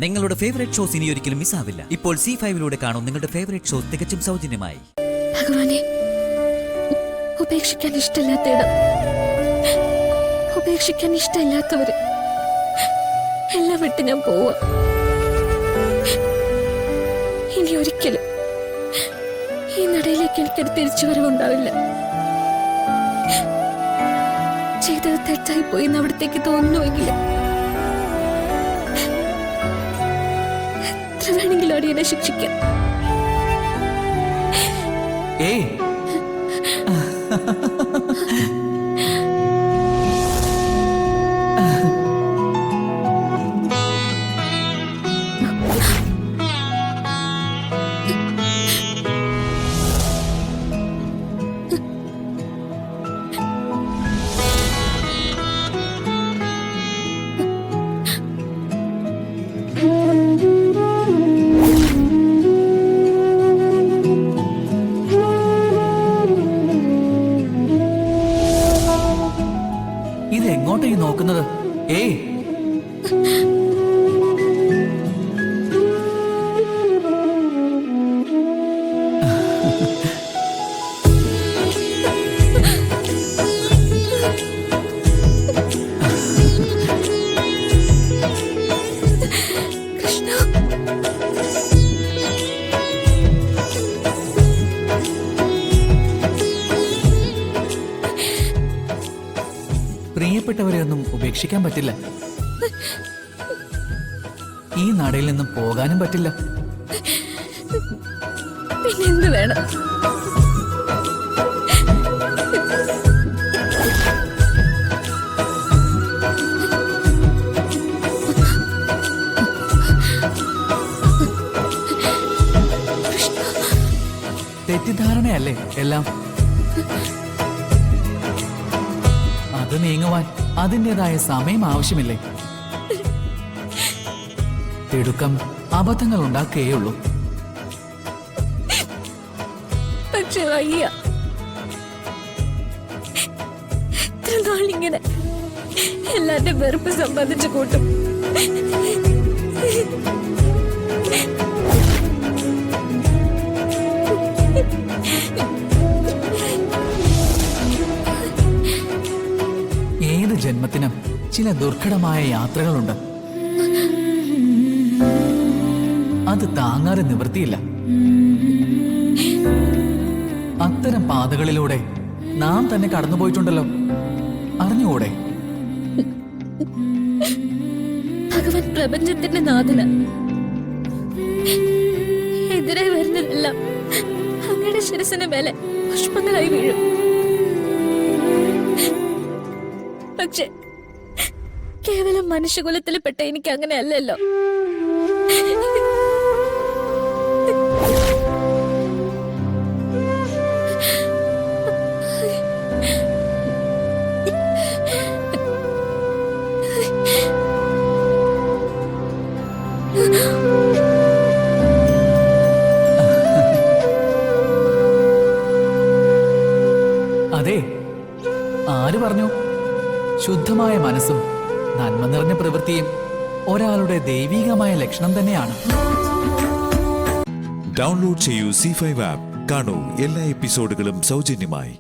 നിങ്ങളുടെ favourite shows ഇനി ഒരിക്കലും മിസ്സാവില്ല. ഇപ്പോൾ C5 കാണും നിങ്ങളുടെ ഫേവറേറ്റ് ഷോസ് തികച്ചും സൗജന്യമായി. ഭഗവാനെ, ഉപേക്ഷിക്കാൻ ഇഷ്ടമില്ലാത്തയിടം, ഉപേക്ഷിക്കാൻ ഇഷ്ടമില്ലാത്തവര് എല്ലാം വിട്ട് ഞാൻ പോവാ. ഇനി ഒരിക്കലും ഈ നടയിലേക്ക് എനിക്കൊരു തിരിച്ചുവരവുണ്ടാവില്ല. ചെയ്തത് തെറ്റായി പോയി എന്ന് അവിടത്തേക്ക് തോന്നുന്നുവെങ്കിൽ എത്ര വേണമെങ്കിലും അടിയനെ ശിക്ഷിക്കാം. ഇത് എങ്ങോട്ടാ ഈ നോക്കുന്നത്? പ്രിയപ്പെട്ടവരെയൊന്നും ഉപേക്ഷിക്കാൻ പറ്റില്ല. ഈ നാടയിൽ നിന്നും പോകാനും പറ്റില്ല. പിന്നെന്ത് വേണം? തെറ്റിദ്ധാരണയല്ലേ എല്ലാം? അത് നീങ്ങുവാൻ അതിൻ്റെതായ സമയം ആവശ്യമില്ലേ? തിടുക്കം അബദ്ധങ്ങൾ ഉണ്ടാക്കുകയുള്ളൂ. പക്ഷെ വയ്യ, എത്ര നാളിങ്ങനെ എല്ലാരുടെ വെറുപ്പ് സമ്പാദിച്ചു കൂട്ടും. ജന്മത്തിനും ചില ദുർഘടമായ യാത്രകളുണ്ട്. അത് താങ്ങാതെ നിവൃത്തിയില്ല. അത്തരം പാതകളിലൂടെ നാം തന്നെ കടന്നുപോയിട്ടുണ്ടല്ലോ, അറിഞ്ഞുകൂടെ? ഭഗവാൻ പ്രപഞ്ചത്തിന്റെ നാഥന്. എതിരെ വരുന്നതെല്ലാം അങ്ങയുടെ ശിരസിന് മേലെ പുഷ്പങ്ങളായി വീഴും. പക്ഷെ കേവലം മനുഷ്യകുലത്തിൽ പെട്ട എനിക്ക് അങ്ങനെയല്ലല്ലോ. അതെ, ആര് പറഞ്ഞു? ശുദ്ധമായ മനസ്സും നന്മ നിറഞ്ഞ പ്രവൃത്തിയും ഒരാളുടെ ദൈവികമായ ലക്ഷണം തന്നെയാണ്. ഡൗൺലോഡ് ചെയ്യൂ C5 ആപ്പ്. കാണൂ എല്ലാ എപ്പിസോഡുകളും സൗജന്യമായി.